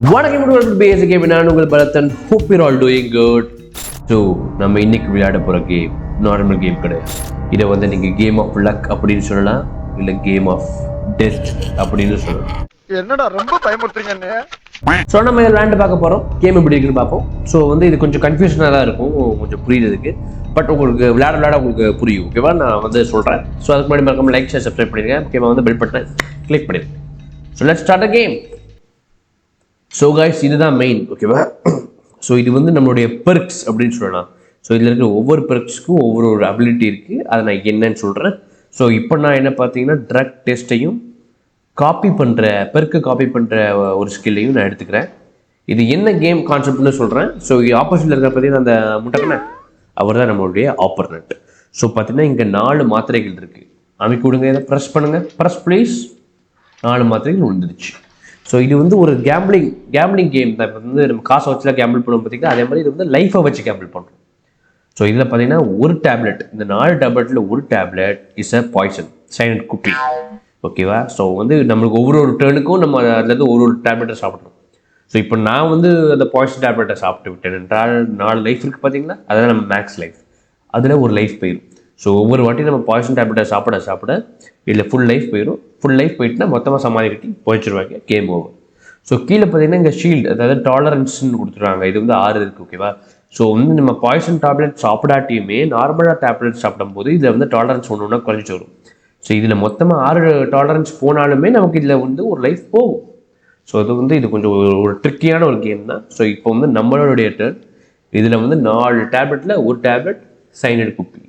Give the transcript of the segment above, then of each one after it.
வணக்கம் பேசிக் கேம். நான் உங்கள் பலத்தன். Hope you all doing good. So நம்ம இன்னைக்கு விளையாட போகிற கேம் நார்மல் கேம் கிடையாது. இதை வந்து நீங்கள் கேம் ஆஃப் லக் அப்படின்னு சொல்லலாம், இல்லை கேம் ஆஃப் டெஸ்ட் அப்படின்னு சொல்லலாம். என்னடா ரொம்ப பயமுறுத்துறீங்க. ஸோ நம்ம இதை விளையாண்டு பார்க்க போகிறோம். கேம் எப்படி இருக்குன்னு பார்ப்போம். ஸோ வந்து இது கொஞ்சம் கன்ஃபியூஷனாக தான் இருக்கும், கொஞ்சம் புரியுறதுக்கு. பட் உங்களுக்கு விளையாட உங்களுக்கு புரியும். ஓகேவா? நான் வந்து சொல்கிறேன். ஸோ அதுக்கு முன்னாடி மறக்காம லைக் ஷேர் சப்ஸ்கிரைப் பண்ணிடுங்க. முக்கியமாக வந்து பெல் பட்டனை கிளிக் பண்ணிடுங்க. So let's start a game. So guys, இதுதான் மெயின். ஓகேவா? ஸோ இது வந்து நம்மளுடைய பெர்க்ஸ் அப்படின்னு சொல்லலாம். ஸோ இதில் இருக்கிற ஒவ்வொரு பெர்க்ஸ்க்கும் ஒவ்வொரு ஒரு அபிலிட்டி இருக்குது. அதை நான் என்னன்னு சொல்கிறேன். ஸோ இப்போ நான் என்ன பார்த்தீங்கன்னா ட்ரக் டெஸ்ட்டையும் காப்பி பண்ணுற ஒரு ஸ்கில்லையும் நான் எடுத்துக்கிறேன். இது என்ன கேம் கான்செப்ட்னு சொல்கிறேன். ஸோ ஆப்போசிட்டில் இருக்கிற பார்த்தீங்கன்னா அந்த முட்டக்கண்ண அவர் தான் நம்மளுடைய ஆப்பர்னட். ஸோ பார்த்தீங்கன்னா இங்கே 4 மாத்திரைகள் இருக்குது. அமைக்க விடுங்க, இதை ப்ரெஸ் பண்ணுங்கள். Press please. 4 மாத்திரைகள் விழுந்துருச்சு. ஸோ இது வந்து ஒரு கேம்பிளிங் கேம் தான். இப்போ வந்து நம்ம காசை வச்சுலாம் கேம்பிள் பண்ணுவோம் பார்த்தீங்கன்னா, அதே மாதிரி இது வந்து லைஃபை வச்சு கேம்பிள் பண்ணுறோம். ஸோ இதில் பார்த்தீங்கன்னா ஒரு டேப்லெட், இந்த 4 டேப்லெட்டில் ஒரு tablet is a poison silent cookie. ஓகேவா? ஸோ வந்து நம்மளுக்கு ஒவ்வொரு டேர்னுக்கும் நம்ம அதுலேருந்து ஒரு டேப்லெட்டை சாப்பிடணும். ஸோ இப்போ நான் வந்து அந்த பாய்சன் டேப்லெட்டை சாப்பிட்டு விட்டேன் என்றால் 4 லைஃப் இருக்குது பார்த்தீங்களா, அதுதான் நம்ம மேக்ஸ் லைஃப். அதில் ஒரு லைஃப் போயிடும். ஸோ ஒவ்வொரு வாட்டி நம்ம பாய்சன் டேப்லெட்டை சாப்பிட இதில் ஃபுல் லைஃப் போயிடும். ஃபுல் லைஃப் போயிட்டுனா மொத்தமாக சமாளி கட்டி போயிடுச்சுருவாங்க. Game over. ஸோ கீழே பார்த்தீங்கன்னா இங்கே ஷீல்டு, அதாவது டாலரன்ஸ்ன்னு கொடுத்துருவாங்க. இது வந்து 6 இருக்குது. ஓகேவா? ஸோ வந்து நம்ம பாய்சன் டேப்லெட் சாப்பிடாட்டியுமே நார்மலாக டேப்லெட் சாப்பிடும்போது இதில் வந்து டாலரன்ஸ் ஒன்று குறைஞ்சி வரும். ஸோ இதில் மொத்தமாக 6 டாலரன்ஸ் போனாலுமே நமக்கு இதில் வந்து ஒரு லைஃப் போகும். ஸோ இது கொஞ்சம் ஒரு ட்ரிக்கியான ஒரு கேம் தான். ஸோ இப்போ வந்து நம்மளுடைய டர்ன். இதில் வந்து 4 டேப்லெட்டில் ஒரு டேப்லெட் சைனட் குப்பி.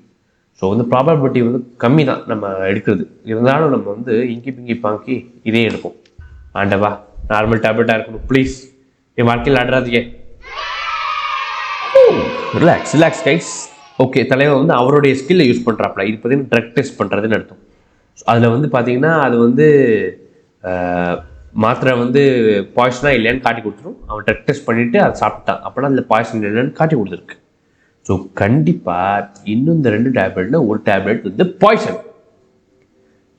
ஸோ வந்து ப்ராபபிலிட்டி வந்து கம்மி தான் நம்ம எடுக்கிறது. இருந்தாலும் நம்ம வந்து இங்கி பிங்கி பாங்கி இதே எடுப்போம். ஆண்டவா, நார்மல் டேப்லெட்டாக இருக்கணும் ப்ளீஸ். என் வாழ்க்கையில் ஆடுறாதீங்க. Relax guys. ஓகே, தலைவர் வந்து அவருடைய ஸ்கில்லை யூஸ் பண்ணுறாப்ல. இது பார்த்தீங்கன்னா ட்ரக் டெஸ்ட் பண்ணுறதுன்னு அர்த்தம். அதில் வந்து பார்த்தீங்கன்னா அது வந்து மாத்திரை வந்து பாய்சனாக இல்லையான்னு காட்டி கொடுத்துரும். அவன் ட்ரக் டெஸ்ட் பண்ணிவிட்டு அதை சாப்பிட்டான். அப்போனா அதில் பாய்சன் இல்லைன்னு காட்டி கொடுத்துருக்கு. ஸோ கண்டிப்பாக இன்னும் இந்த 2 டேப்லெட்டில் ஒரு டேப்லெட் வந்து பாய்சன்.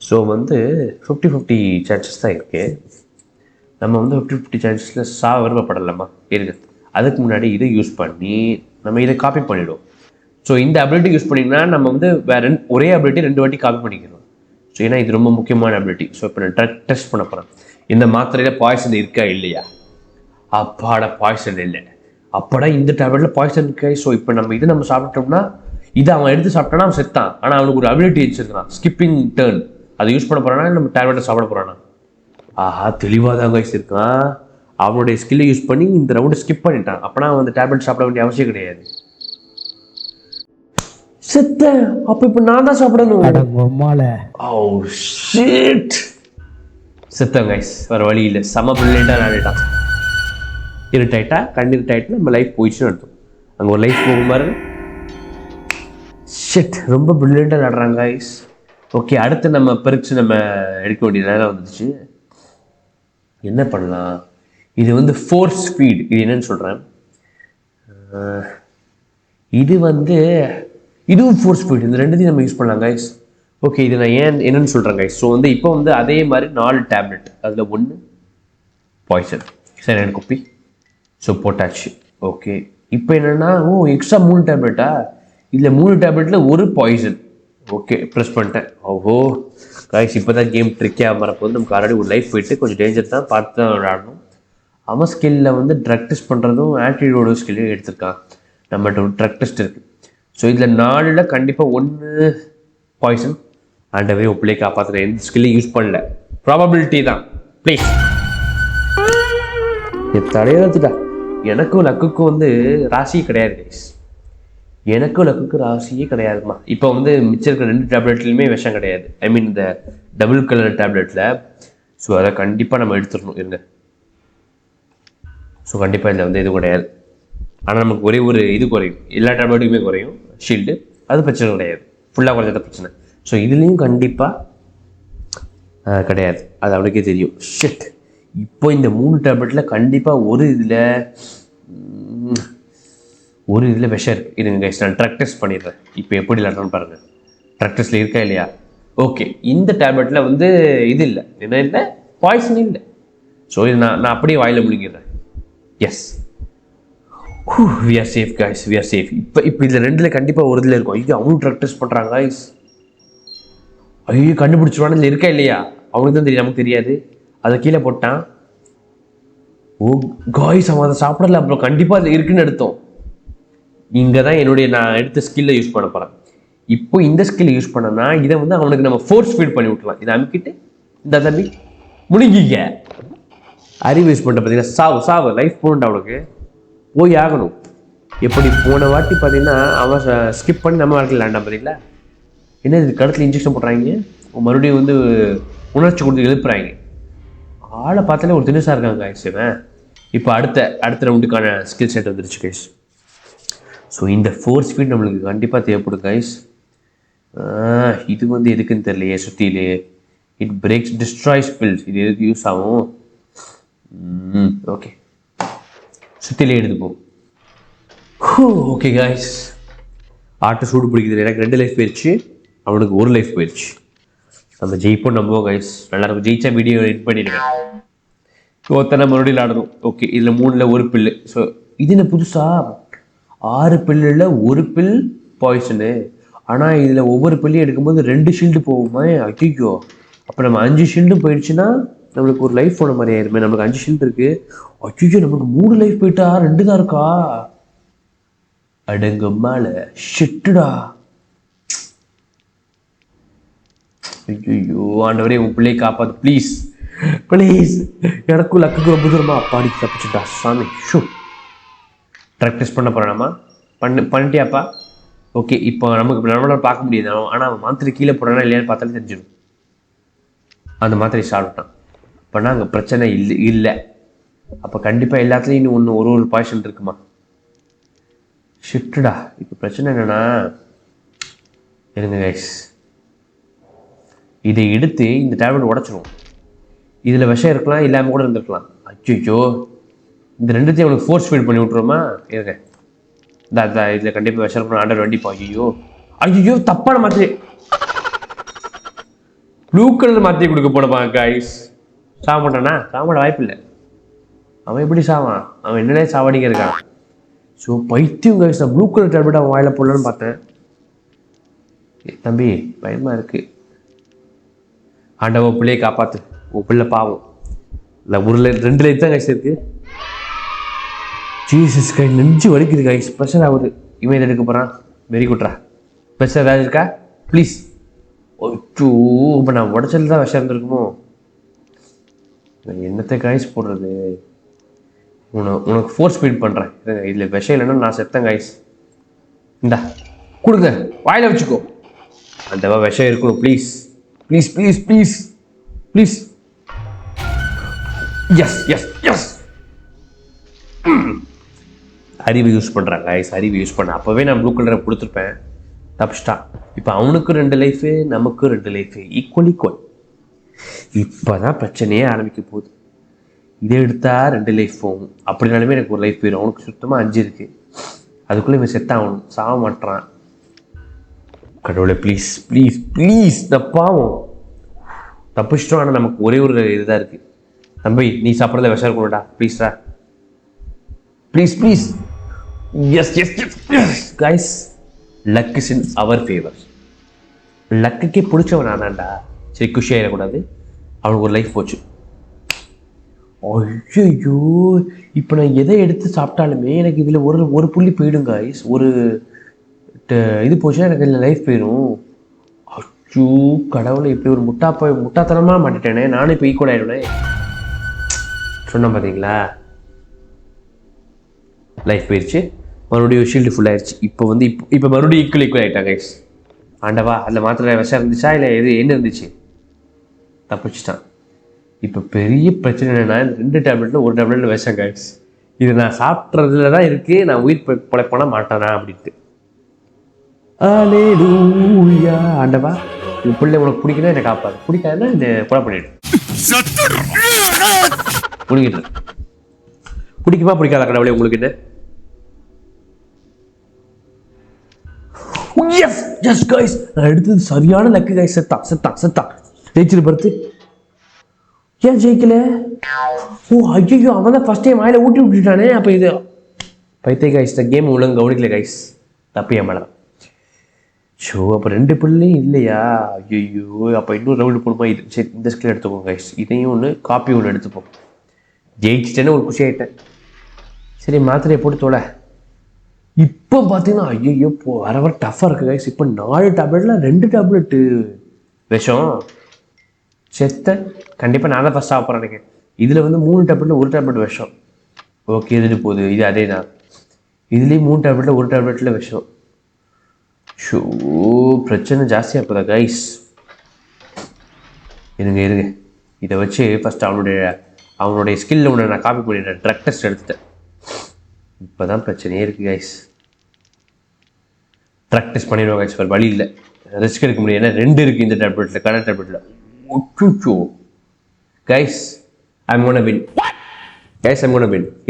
ஸோ வந்து 50-50 சான்சஸ் தான் இருக்குது. நம்ம வந்து 50-50 சான்சஸில் விரும்பப்படலாமா? இருக்கு. அதுக்கு முன்னாடி இதை யூஸ் பண்ணி நம்ம இதை காப்பி பண்ணிவிடுவோம். ஸோ இந்த அபிலிட்டி யூஸ் பண்ணிங்கன்னா நம்ம வந்து ஒரே அபிலிட்டி 2 வாட்டி காப்பி பண்ணிக்கிறோம். ஸோ ஏன்னா இது ரொம்ப முக்கியமான அபிலிட்டி. ஸோ இப்போ நான் ட்ரக் டெஸ்ட் பண்ண போகிறேன். இந்த மாத்திரையில் பாய்சன் இருக்கா இல்லையா? அப்பாடா, பாய்சன் இல்லை. அப்போடா இந்த டேப்லெட்டில் பாய்சன் இருக்கு. ஸோ இப்போ நம்ம சாப்பிட்டோம்னா இதை அவன் எடுத்து சாப்பிட்டானா அவன் செத்தான். ஆனால் அவனுக்கு ஒரு அபிலிட்டி வச்சுருக்கான், ஸ்கிப்பிங் டேர்ன். அதை யூஸ் பண்ண போகிறானா நம்ம டேப்லெட்டை சாப்பிட போகிறானா? ஆஹா, தெளிவாக தான் கைஸ் இருக்கான். அவனுடைய ஸ்கில்லை யூஸ் பண்ணி இந்த ரவுண்டை ஸ்கிப் பண்ணிட்டான். அப்போனா அவன் அந்த டேப்லெட் சாப்பிட வேண்டிய அவசியம் கிடையாது. செத்தேன். அப்போ இப்போ நான் தான் சாப்பிடணும். செத்தேன் கைஸ், வேறு வழி இல்லை. செம பிரில்லியண்டாக விளையாடிட்டான். இருட்டாயிட்டா, கண்ணிருட்டாயிட்டு நம்ம லைஃப் போயிடுச்சுன்னு அர்த்தம். அங்கே ஒரு லைஃப் போகும் பாருங்க. ஷிட், ரொம்ப பிரில்லியண்டாக விளையாடுறாங்க கைஸ். ஓகே, அடுத்து நம்ம பெருச்சு நம்ம எடுக்க வேண்டிய நேரம் வந்துடுச்சு. என்ன பண்ணலாம்? இது வந்து ஃபோர்ஸ் ஃபீட். இது என்னன்னு சொல்கிறேன். இது வந்து இதுவும் ஃபோர்ஸ் ஃபீட். இந்த 2த்தையும் நம்ம யூஸ் பண்ணலாம் கைஸ். ஓகே, இது நான் என்னன்னு சொல்கிறேன் கைஸ். ஸோ வந்து இப்போ வந்து அதே மாதிரி 4 டேப்லெட், அதில் 1 பாய்சன் சரி குப்பி. ஸோ போட்டாச்சு. ஓகே, இப்போ என்னென்னா எக்ஸ்ட்ரா 3 டேப்லெட்டா? இதில் 3 டேப்லெட்டில் ஒரு பாய்சன். ஓகே, ப்ரெஸ் பண்ணிட்டேன். ஓஹோ கைஸ், இப்போ தான் கேம் ட்ரிக்கியாக வரப்போது. நமக்கு ஆல்ரெடி ஒரு லைஃப் போயிட்டு கொஞ்சம் டேஞ்சர் தான், பார்த்து தான் விளையாடணும். அவன் ஸ்கில்லில் வந்து ட்ரக் டெஸ்ட் பண்ணுறதும் ஆன்டிடோட ஸ்கில்லையும் எடுத்திருக்கான். நம்மகிட்ட ஒரு ட்ரக் டெஸ்ட் இருக்குது. ஸோ இதில் 4ல் கண்டிப்பாக 1 பாய்சன். ஆண்டவே பிள்ளையை காப்பாற்றுறேன். எந்த ஸ்கில்லையும் யூஸ் பண்ணல. ப்ராபபிலிட்டி தான் ப்ளீஸ். தலையெழுத்துட்டா. எனக்கும் லக்குக்கும் வந்து ராசியே கிடையாது கைஸ். எனக்கும் லக்குக்கு ராசியே கிடையாதுமா. இப்போ வந்து மிச்சம் இருக்கிற 2 டேப்லெட்லையுமே விஷம் கிடையாது. ஐ மீன் இந்த டபுள் கலர் டேப்லெட்டில். ஸோ அதை கண்டிப்பாக நம்ம எடுத்துடணும். இருங்க. ஸோ கண்டிப்பாக இதில் வந்து இது கிடையாது. ஆனால் நமக்கு ஒரே ஒரு இது குறையும். எல்லா டேப்லெட்டுக்குமே குறையும் ஷீல்டு. அது பிரச்சனை கிடையாது. ஃபுல்லாக குறைஞ்சத பிரச்சனை. ஸோ இதுலேயும் கண்டிப்பாக கிடையாது. அது அவனுக்கே தெரியும். ஷிட். இப்போ இந்த 3 டேப்லெட்டில் கண்டிப்பாக ஒரு இதில் விஷம் இருக்குது. இதுங்க கைஸ், நான் ட்ரக் டெஸ்ட் பண்ணிடுறேன். இப்போ எப்படி விளாட்றேன்னு பாருங்கள். ட்ரக் டெஸ்ட்டில் இருக்கா இல்லையா? ஓகே, இந்த டேப்லெட்டில் வந்து இது இல்லை. என்ன இல்லை? பாய்சன் இல்லை. ஸோ இது நான் அப்படியே வாயில் முழுங்கிடுறேன். Yes, we are safe guys, we are safe. இப்போ இதில் ரெண்டில் கண்டிப்பாக ஒரு இதில் இருக்கும். ஐயோ அவனும் ட்ரக் டெஸ்ட் பண்ணுறாங்க காய்ஸ். ஐயோ கண்டுபிடிச்சிருவானு இதில் இருக்கா இல்லையா அவனுக்கு தான் தெரியும், நமக்கு தெரியாது. அதை கீழே போட்டான். ஓ காய்ஸ் அவன் அதை சாப்பிடல, அப்புறம் கண்டிப்பாக அது இருக்குன்னு எடுத்தோம். இங்கே தான் நான் எடுத்த ஸ்கில்லை யூஸ் பண்ண போகிறேன். இப்போ இந்த ஸ்கில்லை யூஸ் பண்ணனா இதை வந்து அவனுக்கு நம்ம ஃபோர்ஸ் ஃபீட் பண்ணி விட்டுலாம். இதை அமுக்கிட்டு இந்த தம்பி முடிங்கிக்க. அறிவு யூஸ் பண்ணிட்ட பார்த்தீங்கன்னா சாவு லைஃப் போகணுண்டா அவனுக்கு, போய் ஆகணும். எப்படி போன வாட்டி பார்த்தீங்கன்னா அவன் ஸ்கிப் பண்ணி நம்ம வாழ்க்கையில் லேண்டான் பார்த்தீங்களா. என்ன இது கழுத்தில் இன்ஜெக்ஷன் போடுறாங்க, மறுபடியும் வந்து உணர்ச்சி கொடுத்து எழுப்புறாங்க. ஆளை பார்த்தாலே ஒரு தினசாக இருக்காங்க கைஸ் இவன். இப்போ அடுத்த ரவுண்டுக்கான ஸ்கில் செட் வந்துருச்சு கைஸ். ஸோ இந்த ஃபோர்ஸ் ஸ்பீட் நம்மளுக்கு கண்டிப்பாக தேவைப்படும் கைஸ். இது வந்து எதுக்குன்னு தெரியலையே சுற்றிலே. இட் பிரேக்ஸ் டிஸ்ட்ராய்ஸ் பில்ஸ், இது எதுக்கு யூஸ் ஆகும்? ஓகே சுற்றிலே எடுத்துப்போம். ஓகே கைஸ், ஆட்டை சூடு பிடிக்குது. எனக்கு 2 லைஃப் போயிடுச்சு, அவனுக்கு 1 லைஃப் போயிடுச்சு. நம்ம ஜெயிப்போம் நம்புவோம் கைஸ். நல்லாயிருக்கும். ஜெயிச்சா வீடியோ எடிட் பண்ணிடுவேன். ஒருத்தனை மறுபடியும் விளாடணும். ஓகே இதில் 3ல் 1 பில்லு. ஸோ இது என்ன புதுசாக 6 பில்லில் 1 பில் பாய்சனு. ஆனால் இதில் ஒவ்வொரு பில்லையும் எடுக்கும்போது 2 ஷீல்டு போகுமே. ஐயோ அப்போ நம்ம 5 ஷீல்டும் போயிடுச்சுன்னா நம்மளுக்கு ஒரு லைஃப் போன மாதிரி ஆயிருமே. நம்மளுக்கு 5 ஷீல்டு இருக்குது. ஐயோ நம்மளுக்கு 3 லைஃப் போயிட்டா 2 தான் இருக்கா. அடங்கம்மால ஷிட்டுடா. ஐயோ ஆண்டவரே உன் பிள்ளையை காப்பாத்து ப்ளீஸ் ப்ளீஸ். எனக்கும் லக்குக்கு ரொம்ப தூரமா அப்பாடி தப்பிச்சுட்டா சாமி. ஷூ ட்ரக் டெஸ்ட் பண்ண போகிறானாமா? பண்ணிட்டியாப்பா? ஓகே இப்போ நம்மளால பார்க்க முடியாது. ஆனால் அவன் மாத்திரை கீழே போடுறானா இல்லையான்னு பார்த்தாலே தெரிஞ்சிடும். அந்த மாத்திரை சாப்பிட்டான் அப்போனா அங்கே பிரச்சனை இல்லை. அப்போ கண்டிப்பாக எல்லாத்துலேயும் இன்னும் ஒரு பாய்சன் இருக்குமா? ஷிட்டுடா. இப்போ பிரச்சனை என்னன்னா இருங்க கைஸ், இதை எடுத்து இந்த டேப்லெட் உடச்சிடும். இதில் விஷம் இருக்கலாம், இல்லாமல் கூட இருந்திருக்கலாம். அச்சோ இந்த 2த்தையும் அவனுக்கு ஃபோர்ஸ் ஃபீட் பண்ணி விட்ருவோமா? இருங்க இதில் கண்டிப்பாக விஷம் இருக்கணும். ஆண்டர் வண்டிப்பா. ஐயோ தப்பான மாத்திரை, ப்ளூ கலர் மாத்திரை கொடுக்க போனப்பா கைஸ். சாக மாட்டானா? சாமாட வாய்ப்பு இல்லை. அவன் எப்படி சாவான்? அவன் என்னன்னே சாவடிக்க இருக்கான். ஸோ பைத்தியம் கைஸ். நான் ப்ளூ கலர் டேப்லெட் அவன் வாயில் போடலான்னு பார்த்தேன். தம்பி பயமாக இருக்குது. ஆண்டவ பிள்ளையை காப்பாற்று, உன் பிள்ளை பாவம். இல்லை 2 லைஃப் தான் கைஸ் இருக்குது. ஜீசஸ் கை நெஞ்சு வலிக்குது கைஸ். ப்ரெஷர் ஆகுது. இவன் இதை எடுக்க போகிறான். வெரி குட்ரா. ப்ரெஷர் ஏதாவது இருக்கா ப்ளீஸ்? ஓச்சோ இப்போ நான் உடச்சல் தான் விஷம் இருந்திருக்குமோ? என்னத்தை கைஸ் போடுறது? உனக்கு ஃபோர்ஸ் ஃபீட் பண்ணுறேன். இதில் விஷம் இல்லைன்னா நான் செத்தேன் கைஸ். இந்தா கொடுங்க, வாயில் வச்சுக்கோ. அந்த விஷம் இருக்கணும் please please please please please. Yes yes yes. அறிவு யூஸ் பண்ணுறாங்க கைஸ். அறிவு யூஸ் பண்ண அப்போவே நான் ப்ளூ கலரை கொடுத்துருப்பேன். தப்பிச்சிட்டான். இப்போ அவனுக்கு 2 லைஃபு, நமக்கு 2 லைஃபு, ஈக்குவல். இப்போ தான் பிரச்சனையே ஆரம்பிக்க போகுது. இதை எடுத்தா 2 லைஃப் போகும். அப்படினாலுமே எனக்கு 1 லைஃப் போயிடும். அவனுக்கு சுத்தமாக 5 இருக்குது. அதுக்குள்ளே இவன் செத்தாகணும். சாக மாட்டான். கடவுளை ப்ளீஸ் ப்ளீஸ் ப்ளீஸ். தப்பாவும் தப்பிச்சிட்டோம். ஆனால் நமக்கு ஒரே ஒரு இதுதான் இருக்குது. தம்பி நீ சாப்பிட்றத விஷம் இருக்கணும்டா ப்ளீஸ்டா please please. Yes yes yes guys. Luck is in our favour. லக்குக்கே பிடிச்சவன் ஆனாண்டா. சரி குஷி ஆகிடக்கூடாது. அவனுக்கு ஒரு லைஃப் போச்சு. ஐயோ இப்போ நான் எதை எடுத்து சாப்பிட்டாலுமே எனக்கு இதில் ஒரு புள்ளி போயிடும் கைஸ். ஒரு இது போச்சுன்னா எனக்கு இதில் லைஃப் போயிடும். அச்சோ கடவுளை இப்படி ஒரு முட்டாத்தனமாக மாட்டிட்டேனே. நானும் இப்போ ஈக்குவல் ஆகிடுவேன் சொன்னேன் பார்த்தீங்களா. லைஃப் போயிடுச்சு. மறுபடியும் ஷீல்டு ஃபுல் ஆயிடுச்சு. இப்போ மறுபடியும் ஈக்குவல் ஆகிட்டாங்க கைஸ். ஆண்டவா அதில் மாத்திரை விஷம் இருந்துச்சா இல்லை என்ன இருந்துச்சு? தப்பிச்சிட்டான். இப்போ பெரிய பிரச்சனை என்னென்னா இந்த 2 டேப்லெட்டில் 1 டேப்லெட்டில் விஷம் கைஸ். இது நான் சாப்பிட்றதுல தான் இருக்குது. நான் உயிர் பிழைப்பான மாட்டானா அப்படின்ட்டு. அல்லேலூயா. ஆண்டவா உன் பிள்ளை உனக்கு பிடிக்கணும், என்னை காப்பாது. பிடிக்காதுன்னா இந்த கொலை பண்ணிடு. பிடிக்கிட்டு பிடிக்குமா பிடிக்காத கடவுளே உங்களுக்கு என்ன? Yes yes guys. நான் எடுத்தது சரியான லக்கு கைஸ். செத்தான் ஜெயிச்சிரு பருத்து. ஏன் ஜெயிக்கல? ஓ ஐயோ, அவன் தான் ஃபர்ஸ்ட் டைம் வாயில ஊட்டி விட்டுட்டானே. அப்போ இது பைத்திய கைஸ், இந்த கேம் ஒழுங்கு கவனிக்கல கைஸ், தப்பு என் மேலே தான். ஷோ அப்போ 2 பிள்ளையும் இல்லையா? ஐயோ, அப்போ இன்னும் ரவுண்டு போடுமா? இது சரி, இந்த ஸ்கில் எடுத்துப்போம் கைஸ். இதையும் ஒன்று காப்பி ஒன்று எடுத்துப்போம். ஜெயிச்சிட்டேன்னு ஒரு குஷி ஆகிட்டேன். சரி, மாத்திரையை போட்டு தோலை. இப்போ பார்த்தீங்கன்னா ஐயோ வர வர டஃப்பாக இருக்குது கைஸ். இப்போ 4 டேப்லெட்டில் 2 டேப்லெட்டு விஷம். செத்த கண்டிப்பாக நான் தான் ஃபஸ்ட் சாப்பிட்றேன் எனக்கு. இதில் வந்து 3 டேப்லெட்டில் 1 டேப்லெட் விஷம். ஓகே, இதுட்டு போகுது. இது அதே தான். இதுலேயும் 3 டேப்லெட்டில் 1 டேப்லெட்டில் விஷம். ஷோ பிரச்சனை ஜாஸ்தியாக போதா கைஸ். இருங்க, இதை வச்சு ஃபஸ்ட் அவனுடைய ஸ்கில்ல ஒன்று நான் காப்பி பண்ணிட்டேன். ட்ரக் டெஸ்ட் எடுத்துட்டேன். இப்போ தான் பிரச்சனையே இருக்குது கைஸ். ட்ரக் டெஸ்ட் பண்ணிடுவோம் கைஸ், வேறு வழி இல்லை, ரிஸ்க் எடுக்க முடியும். ஏன்னா 2 இருக்குது இந்த டேப்லெட்டில், கலர் டேப்லெட்டில். ஒச்சோ கைஸ், ஐம் கோனா வின்.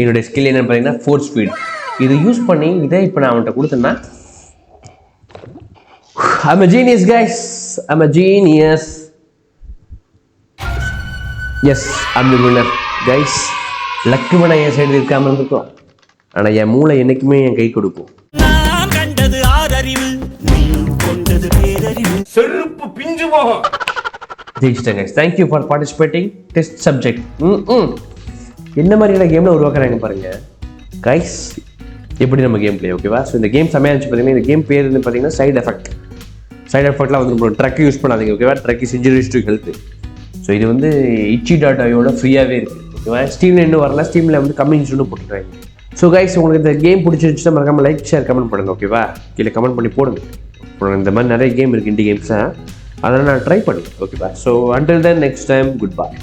என்னுடைய ஸ்கில் என்னன்னு பார்த்தீங்கன்னா ஃபோர்ஸ் ஃபீட். இதை யூஸ் பண்ணி இதை இப்போ நான் அவன்கிட்ட கொடுத்தேன்னா I'm a genius guys. Yes, I'm the winner guys. Luck வேணா என் சைடு இருக்காமல் இருந்திருக்கோம், ஆனால் என் மூளை என்னைக்குமே என் கை கொடுக்கும். நான் கண்டது ஆறறிவு, நீ கொண்டது பேரறிவு. செருப்பு பிஞ்சு போகும். ஜெயிச்சிட்டேன் guys. Thank you for participating. Test subject. என்ன மாதிரியான கேமில் உருவாக்குறாங்க பாருங்க கைஸ். எப்படி நம்ம கேம் பிளே ஓகேவா? ஸோ இந்த கேம் செம்மையாக இருந்துச்சு பார்த்தீங்கன்னா. இந்த கேம் பேர் பார்த்தீங்கன்னா சைடு எஃபெக்ட்லாம் வந்து ட்ரக் யூஸ் பண்ணாதீங்க ஓகேவா? Drug is injurious to health. So இது வந்து itch.ioட ஃப்ரீயாகவே இருக்குது ஓகேவா? ஸ்டீமில் இன்னும் வரல, ஸ்டீமில் வந்து கம்மிங்ஸ்னு போட்டுருக்காங்க. ஸோ கைஸ், உங்களுக்கு இந்த கேம் பிடிச்சிருந்துச்சுன்னா மறக்காமல் லைக், ஷேர், கமெண்ட் பண்ணுங்கள் ஓகேவா? கீழே கமெண்ட் பண்ணி போடுங்க. அப்புறம் இந்த மாதிரி நிறைய கேம் இருக்குது, இண்டி கேம்ஸாக, அதெல்லாம் நான் ட்ரை பண்ணுவேன் ஓகேவா? So until then, next time, goodbye.